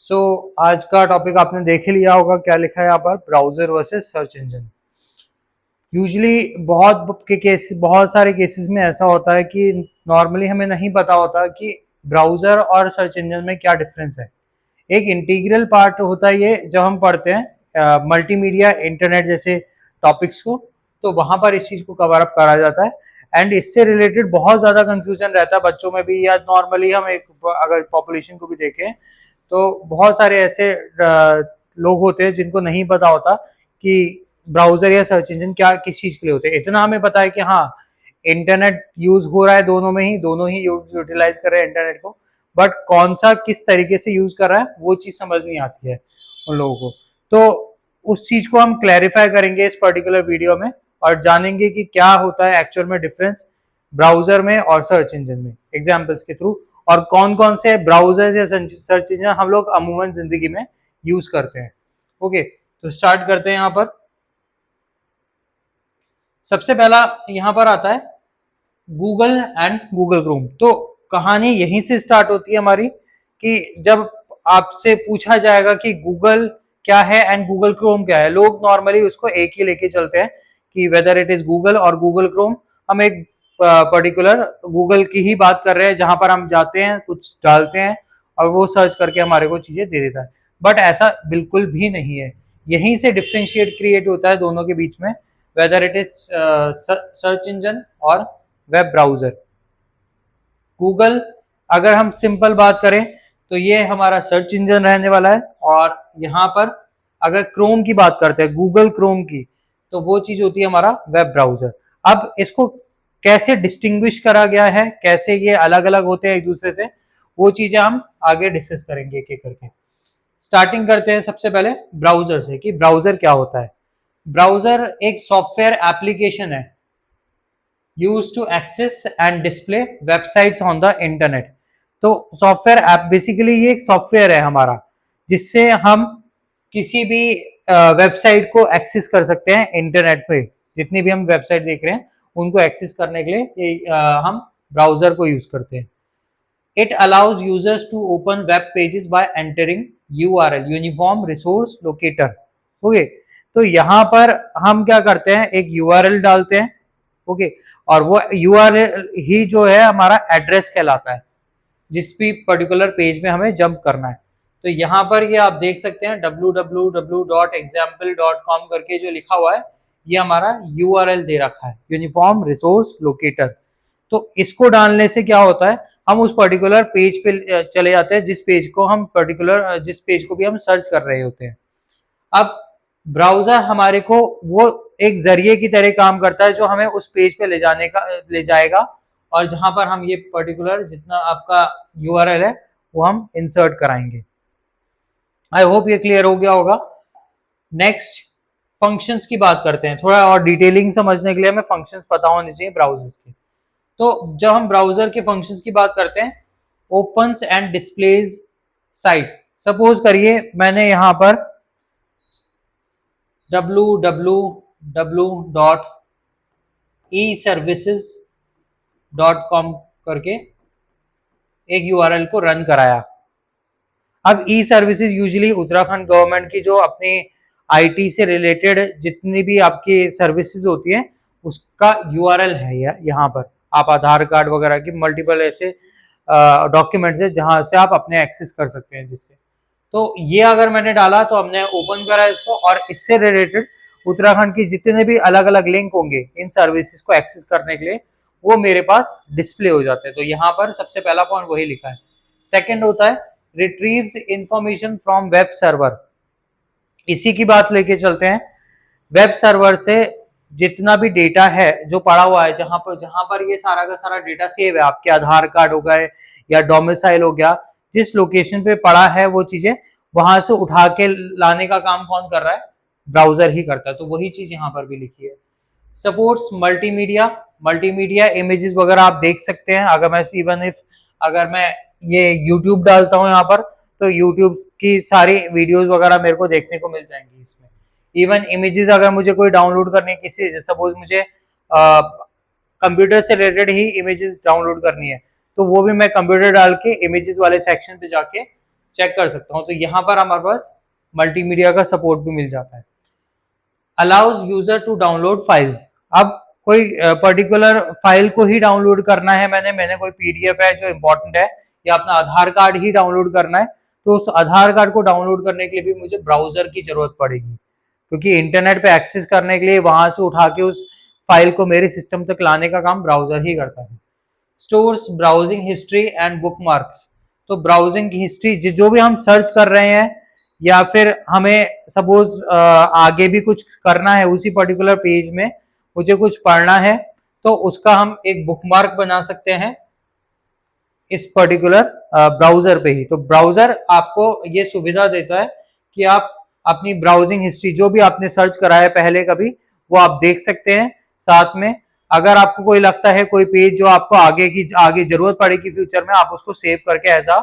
आज का टॉपिक आपने देख ही लिया होगा, क्या लिखा है यहाँ पर, browser versus search engine. Usually बहुत सारे केसेस में ऐसा होता है कि नॉर्मली हमें नहीं पता होता कि ब्राउजर और सर्च इंजन में क्या डिफरेंस है। एक इंटीग्रल पार्ट होता है ये, जब हम पढ़ते हैं मल्टीमीडिया इंटरनेट जैसे टॉपिक्स को, तो वहां पर इस चीज को कवर अप करा जाता है। एंड इससे रिलेटेड बहुत ज्यादा कंफ्यूजन रहता है बच्चों में भी, या नॉर्मली हम एक अगर पॉपुलेशन को भी देखें तो बहुत सारे ऐसे लोग होते हैं जिनको नहीं पता होता कि ब्राउजर या सर्च इंजन क्या किस चीज के लिए होते हैं। इतना हमें पता है कि हाँ, इंटरनेट यूज हो रहा है, दोनों ही यूटिलाइज कर रहे हैं इंटरनेट को, बट कौन सा किस तरीके से यूज कर रहा है वो चीज समझ नहीं आती है उन लोगों को। तो उस चीज को हम क्लैरिफाई करेंगे इस पर्टिकुलर वीडियो में, और जानेंगे कि क्या होता है एक्चुअल में डिफरेंस ब्राउजर में और सर्च इंजन में, एग्जाम्पल्स के थ्रू, और कौन कौन से ब्राउजर या सर्च इंजन हम लोग अमूमन जिंदगी में यूज करते हैं। ओके, तो स्टार्ट करते हैं। यहाँ पर सबसे पहला यहाँ पर आता है गूगल एंड गूगल क्रोम। तो कहानी यहीं से स्टार्ट होती है हमारी, कि जब आपसे पूछा जाएगा कि गूगल क्या है एंड गूगल क्रोम क्या है, लोग नॉर्मली उसको एक ही लेके चलते हैं कि वेदर इट इज गूगल और गूगल क्रोम, हम एक पर्टिकुलर गूगल की ही बात कर रहे हैं, जहां पर हम जाते हैं, कुछ डालते हैं और वो सर्च करके हमारे को चीजें दे देता है। बट ऐसा बिल्कुल भी नहीं है। यहीं से डिफ्रेंशिएट क्रिएट होता है दोनों के बीच में, whether it is search engine और वेब ब्राउजर। गूगल, अगर हम सिंपल बात करें तो ये हमारा सर्च इंजन रहने वाला है, और यहाँ पर अगर क्रोम की बात करते हैं, गूगल क्रोम की, तो वो चीज होती है हमारा वेब ब्राउजर। अब इसको कैसे डिस्टिंग्विश करा गया है, कैसे ये अलग अलग होते हैं एक दूसरे से, वो चीजें हम आगे डिस्कस करेंगे एक एक करके। स्टार्टिंग करते हैं सबसे पहले ब्राउजर से, कि ब्राउजर क्या होता है। ब्राउजर एक सॉफ्टवेयर एप्लीकेशन है used to access and display websites on the internet। तो सॉफ्टवेयर ऐप बेसिकली ये एक सॉफ्टवेयर है हमारा, जिससे हम किसी भी वेबसाइट को एक्सेस कर सकते हैं इंटरनेट पे। जितनी भी हम वेबसाइट देख रहे हैं उनको एक्सेस करने के लिए हम ब्राउजर को यूज करते हैं। It allows users to open web pages by entering URL, uniform resource locator. Okay, तो यहाँ पर हम क्या करते हैं, एक यूआरएल डालते हैं। ओके, और वो यूआरएल ही जो है हमारा एड्रेस कहलाता है, जिस भी पर्टिकुलर पेज में हमें जंप करना है। तो यहाँ पर ये आप देख सकते हैं www.example.com करके जो लिखा हुआ है, ये हमारा यूआरएल दे रखा है, यूनिफॉर्म रिसोर्स लोकेटर। तो इसको डालने से क्या होता है, हम उस पर्टिकुलर पेज पे चले जाते हैं, जिस पेज को भी हम सर्च कर रहे होते हैं। अब ब्राउजर हमारे को वो एक जरिए की तरह काम करता है, जो हमें उस पेज पे ले जाएगा, और जहां पर हम ये पर्टिकुलर जितना आपका यूआरएल है वो हम इंसर्ट कराएंगे। आई होप ये क्लियर हो गया होगा। नेक्स्ट, फंक्शंस की बात करते हैं। थोड़ा और डिटेलिंग समझने के लिए हमें फंक्शंस पता होने चाहिए ब्राउजर्स के। तो जब हम ब्राउजर के फंक्शंस की बात करते हैं, opens and displays site. Suppose करिए मैंने यहाँ पर www.eservices.com करके एक यूआरएल को रन कराया। अब ई सर्विसेज यूजुअली उत्तराखंड गवर्नमेंट की जो अपनी आईटी से रिलेटेड जितनी भी आपकी सर्विसेज होती हैं उसका यूआरएल है यहाँ पर। आप आधार कार्ड वगैरह की मल्टीपल ऐसे डॉक्यूमेंट्स है जहां से आप अपने एक्सेस कर सकते हैं जिससे। तो ये अगर मैंने डाला तो हमने ओपन करा इसको, और इससे रिलेटेड उत्तराखंड की जितने भी अलग अलग लिंक होंगे इन सर्विसेज को एक्सेस करने के लिए, वो मेरे पास डिस्प्ले हो जाते हैं। तो यहाँ पर सबसे पहला पॉइंट वही लिखा है। सेकंड होता है retrieves information from web server. इसी की बात लेके चलते हैं। वेब सर्वर से जितना भी डेटा है जो पड़ा हुआ है, जहां पर ये सारा का सारा डेटा सेव है, आपके आधार कार्ड हो गए या डोमिसाइल हो गया, जिस लोकेशन पे पड़ा है वो चीजें वहां से उठा के लाने का काम कौन कर रहा है, ब्राउजर ही करता है। तो वही चीज यहाँ पर भी लिखी है। सपोर्ट्स मल्टीमीडिया इमेजेस वगैरह आप देख सकते हैं। अगर मैं ये यूट्यूब डालता हूँ यहाँ पर, तो यूट्यूब की सारी वीडियोस वगैरह मेरे को देखने को मिल जाएंगी इसमें। इवन इमेजेस अगर मुझे कोई डाउनलोड करनी है, सपोज मुझे कंप्यूटर से रिलेटेड ही इमेजेस डाउनलोड करनी है, तो वो भी मैं कंप्यूटर डाल के इमेजेस वाले सेक्शन पे जाके चेक कर सकता हूँ। तो यहाँ पर हमारे पास मल्टीमीडिया का सपोर्ट भी मिल जाता है। Allows user to download files. अब कोई पर्टिकुलर फाइल को ही डाउनलोड करना है, मैंने कोई पीडीएफ है जो इम्पोर्टेंट है, या अपना आधार कार्ड ही डाउनलोड करना है, तो उस आधार कार्ड को डाउनलोड करने के लिए भी मुझे ब्राउजर की जरूरत पड़ेगी, क्योंकि इंटरनेट पे एक्सेस करने के लिए वहां से उठा के उस फाइल को मेरे सिस्टम तक लाने का काम ब्राउजर ही करता है। Stores browsing history and bookmarks. तो ब्राउजिंग की हिस्ट्री, जो भी हम सर्च कर रहे हैं या फिर हमें सपोज आगे भी कुछ करना है उसी पर्टिकुलर पेज में, मुझे कुछ पढ़ना है, तो उसका हम एक बुकमार्क बना सकते हैं इस पर्टिकुलर ब्राउजर पे ही। तो ब्राउजर आपको ये सुविधा देता है कि आप अपनी ब्राउजिंग हिस्ट्री, जो भी आपने सर्च करा है पहले कभी, वो आप देख सकते हैं। साथ में अगर आपको कोई लगता है कोई पेज जो आपको आगे जरूरत पड़ेगी फ्यूचर में, आप उसको सेव करके एज अ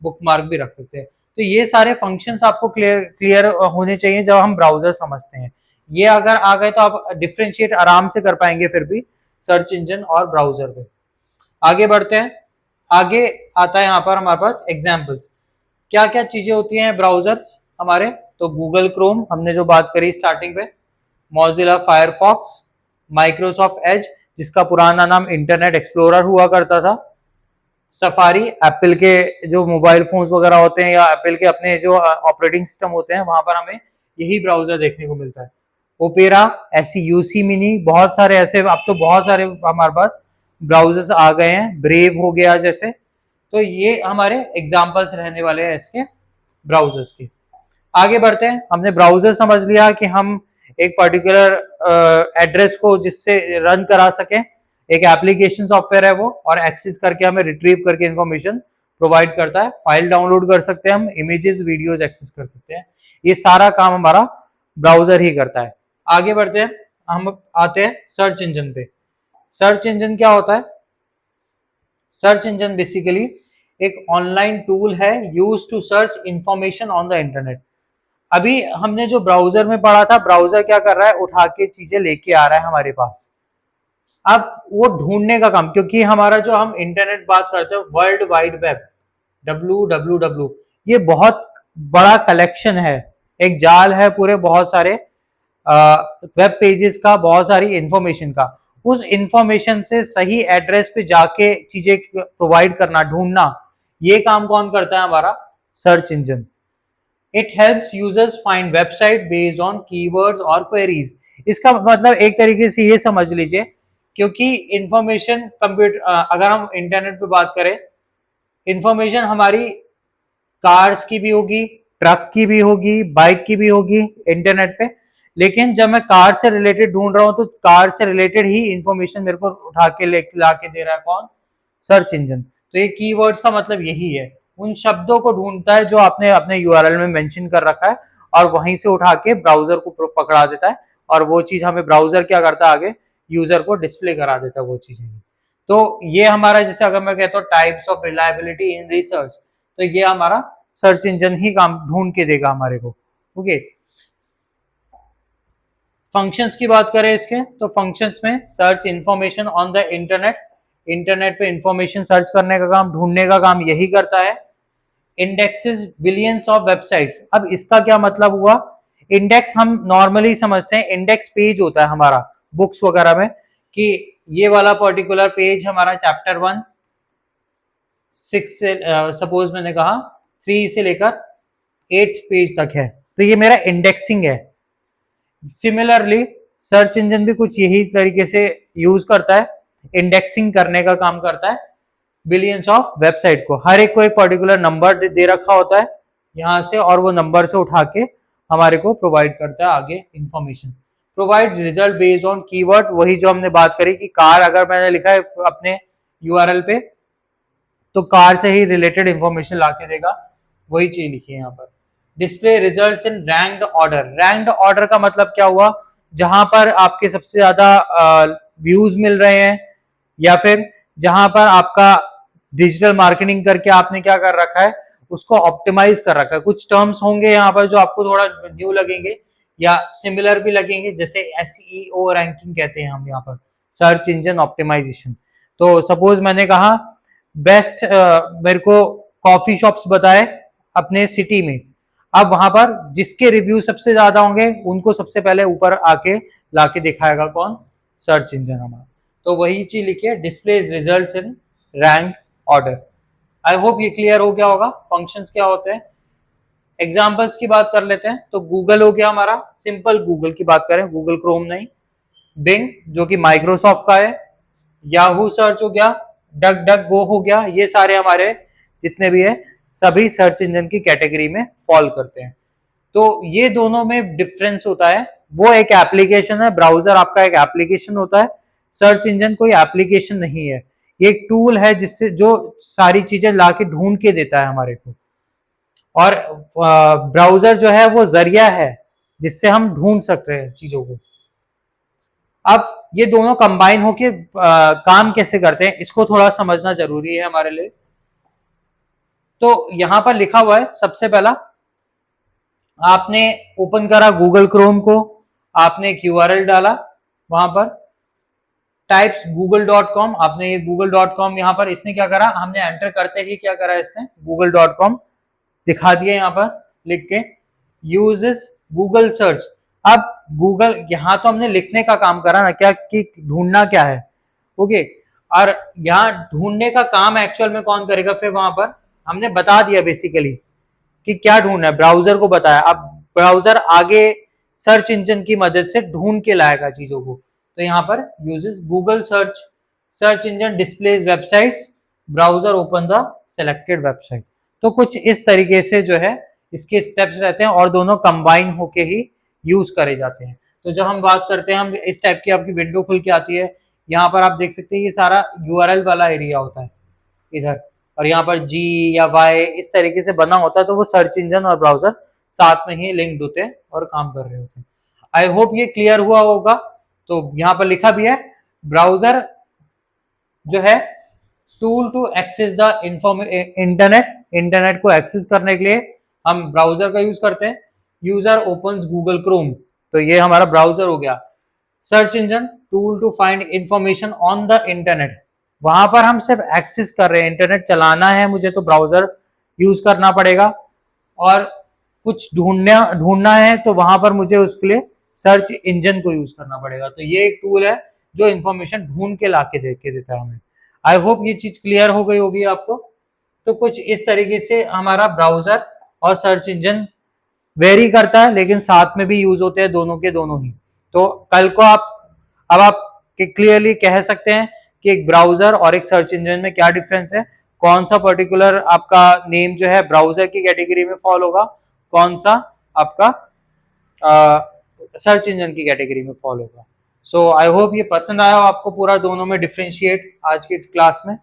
बुकमार्क भी रख सकते हैं। तो ये सारे फंक्शंस आपको क्लियर होने चाहिए जब हम ब्राउजर समझते हैं। ये अगर आ गए तो आप डिफ्रेंशिएट आराम से कर पाएंगे फिर भी सर्च इंजन और ब्राउजर पे। आगे बढ़ते हैं। आगे आता है यहाँ पर हमारे पास एग्जाम्पल्स, क्या क्या चीजें होती हैं ब्राउजर हमारे। तो गूगल क्रोम हमने जो बात करी स्टार्टिंग पे, मोजिला फायरफॉक्स, माइक्रोसॉफ्ट एज जिसका पुराना नाम इंटरनेट एक्सप्लोरर हुआ करता था, सफारी, एप्पल के जो मोबाइल फोन्स वगैरह होते हैं या एप्पल के अपने जो ऑपरेटिंग सिस्टम होते हैं वहां पर हमें यही ब्राउजर देखने को मिलता है। ओपेरा, ऐसी यूसी मिनी, बहुत सारे ऐसे, अब तो बहुत सारे हमारे पास ब्राउजर्स आ गए हैं, ब्रेव हो गया जैसे। तो ये हमारे एग्जाम्पल्स रहने वाले हैं इसके ब्राउजर्स के। आगे बढ़ते हैं। हमने ब्राउजर समझ लिया कि हम एक पर्टिकुलर एड्रेस को जिससे रन करा सकें, एक एप्लीकेशन सॉफ्टवेयर है वो, और एक्सेस करके हमें रिट्रीव करके इंफॉर्मेशन प्रोवाइड करता है। फाइल डाउनलोड कर सकते हैं हम, इमेजेस वीडियोस एक्सेस कर सकते हैं, ये सारा काम हमारा ब्राउजर ही करता है। आगे बढ़ते हैं, हम आते हैं सर्च इंजन पे। सर्च इंजन क्या होता है? सर्च इंजन बेसिकली एक ऑनलाइन टूल है use to search information on the internet. अभी हमने जो ब्राउजर में पढ़ा था, ब्राउजर क्या कर रहा है, उठा के चीजें लेके आ रहा है हमारे पास। अब वो ढूंढने का काम, क्योंकि हमारा जो हम इंटरनेट बात करते हैं वर्ल्ड वाइड वेब, WWW, ये बहुत बड़ा कलेक्शन है, एक जाल है पूरे बहुत सारे वेब पेजेस का, बहुत सारी इंफॉर्मेशन का। उस इंफॉर्मेशन से सही एड्रेस पे जाके चीजें प्रोवाइड करना, ढूंढना, ये काम कौन करता है? हमारा search engine. It helps users find website based on keywords और क्वेरीज। इसका मतलब एक तरीके से ये समझ लीजिए, क्योंकि इंफॉर्मेशन कंप्यूटर, अगर हम इंटरनेट पे बात करें, इंफॉर्मेशन हमारी कार्स की भी होगी, ट्रक की भी होगी, बाइक की भी होगी इंटरनेट पे। लेकिन जब मैं कार से रिलेटेड ढूंढ रहा हूं तो कार से रिलेटेड ही इंफॉर्मेशन मेरे को उठा के ला के दे रहा है कौन? Search engine. तो ये कीवर्ड्स का मतलब यही है, उन शब्दों को ढूंढता है जो आपने अपने यूआरएल में मेंशन कर रखा है, और वहीं से उठा के ब्राउजर को पकड़ा देता है, और वो चीज हमें ब्राउजर क्या करता है, आगे यूजर को डिस्प्ले करा देता है वो चीजें। तो ये हमारा, जैसे अगर मैं कहता हूँ types of reliability in research, तो ये हमारा सर्च इंजन ही काम ढूंढ के देगा हमारे को। ओके, फंक्शंस की बात करें इसके, तो फंक्शंस में search information on the internet, internet पे इंफॉर्मेशन सर्च करने का काम, ढूंढने का काम यही करता है। Indexes billions of websites. अब इसका क्या मतलब हुआ? इंडेक्स हम नॉर्मली समझते हैं, इंडेक्स पेज होता है हमारा बुक्स वगैरह में, कि ये वाला पर्टिकुलर पेज हमारा चैप्टर 1 6 से सपोज मैंने कहा 3 से लेकर 8 पेज तक है, तो ये मेरा इंडेक्सिंग है। सिमिलरली सर्च इंजन भी कुछ यही तरीके से यूज करता है, इंडेक्सिंग करने का काम करता है बिलियंस ऑफ वेबसाइट को। हर एक को एक पर्टिकुलर नंबर दे रखा होता है यहाँ से, और वो नंबर से उठा के हमारे को प्रोवाइड करता है आगे information. Provide result based on keyword, वही जो हमने बात करी कि कार अगर मैंने लिखा है अपने यूआरएल पे, तो कार से ही रिलेटेड इंफॉर्मेशन ला के देगा, वही चीज लिखी है यहाँ पर। Display results in ranked order. Ranked order का मतलब क्या हुआ? जहां पर आपके सबसे ज्यादा व्यूज मिल रहे हैं, या फिर जहां पर आपका डिजिटल मार्केटिंग करके आपने क्या कर रखा है, उसको ऑप्टिमाइज कर रखा है। कुछ टर्म्स होंगे यहाँ पर जो आपको थोड़ा न्यू लगेंगे या सिमिलर भी लगेंगे, जैसे SEO रैंकिंग कहते हैं हम यहाँ पर, सर्च इंजन ऑप्टिमाइजेशन। तो सपोज मैंने कहा बेस्ट मेरे को कॉफी शॉप्स बताए अपने सिटी में, अब वहां पर जिसके रिव्यू सबसे ज्यादा होंगे उनको सबसे पहले ऊपर आके लाके दिखाएगा कौन, सर्च इंजन हमारा। तो वही चीज लिखिए, displays results in rank order. I hope ये क्लियर हो गया होगा फंक्शंस क्या होते हैं। एग्जाम्पल्स की बात कर लेते हैं, तो गूगल हो गया हमारा, सिंपल गूगल की बात करें, गूगल क्रोम नहीं। बिंग जो कि माइक्रोसॉफ्ट का है, याहू सर्च हो गया, डक डक गो हो गया, ये सारे हमारे जितने भी है सभी सर्च इंजन की कैटेगरी में फॉल करते हैं। तो ये दोनों में डिफरेंस होता है, वो एक एप्लीकेशन है, ब्राउजर आपका एक एप्लीकेशन होता है, सर्च इंजन कोई एप्लीकेशन नहीं है, ये एक टूल है जिससे जो सारी चीजें लाके ढूंढ के देता है हमारे को। और ब्राउजर जो है वो जरिया है जिससे हम ढूंढ सकते हैं चीजों को। अब ये दोनों कंबाइन होके काम कैसे करते हैं इसको थोड़ा समझना जरूरी है हमारे लिए। तो यहां पर लिखा हुआ है, सबसे पहला आपने ओपन करा गूगल क्रोम को, आपने एक यूआरएल डाला, वहां पर टाइप्स google.com, आपने ये google.com यहां पर इसने क्या करा, हमने एंटर करते ही क्या करा इसने google.com दिखा दिया यहां पर लिख के, यूजेस गूगल सर्च। अब गूगल यहां तो हमने लिखने का काम करा ना, क्या कि ढूंढना क्या है, ओके। और यहाँ ढूंढने का काम एक्चुअल में कौन करेगा, फिर वहां पर हमने बता दिया बेसिकली कि क्या ढूंढना है, ब्राउजर को बताया। अब ब्राउजर आगे सर्च इंजन की मदद से ढूंढ के लाएगा चीजों को। तो यहाँ पर uses Google search, search engine displays websites, browser open the selected website. तो कुछ इस तरीके से जो है इसके स्टेप्स रहते हैं और दोनों कंबाइन होके ही यूज करे जाते हैं। तो जब हम बात करते हैं, हम इस टाइप की आपकी विंडो खुल के आती है, यहाँ पर आप देख सकते हैं ये सारा यूआरएल वाला एरिया होता है इधर, और यहाँ पर जी या वाई इस तरीके से बना होता है, तो वो सर्च इंजन और ब्राउजर साथ में ही लिंक्ड होते हैं और काम कर रहे होते हैं। आई होप ये क्लियर हुआ होगा। तो यहाँ पर लिखा भी है, ब्राउजर जो है tool to access the internet, internet को एक्सेस करने के लिए हम ब्राउजर का यूज करते हैं। यूजर ओपन्स गूगल क्रोम, तो ये हमारा ब्राउजर हो गया। Search engine tool to find information on the internet, वहां पर हम सिर्फ एक्सेस कर रहे हैं, इंटरनेट चलाना है मुझे तो ब्राउजर यूज करना पड़ेगा, और कुछ ढूंढना है तो वहां पर मुझे उसके लिए सर्च इंजन को यूज करना पड़ेगा। तो ये एक टूल है जो इंफॉर्मेशन ढूंढ के ला के देता है हमें। आई होप ये चीज क्लियर हो गई होगी आपको। तो कुछ इस तरीके से हमारा ब्राउजर और सर्च इंजन वेरी करता है, लेकिन साथ में भी यूज होते हैं दोनों के दोनों ही। तो कल को आप क्लियरली कह सकते हैं कि एक ब्राउजर और एक सर्च इंजन में क्या डिफरेंस है, कौन सा पर्टिकुलर आपका नेम जो है ब्राउजर की कैटेगरी में फॉल होगा, कौन सा आपका सर्च इंजन की कैटेगरी में फॉल होगा। सो आई होप ये पसंद आया आपको पूरा दोनों में डिफ्रेंशिएट आज की क्लास में।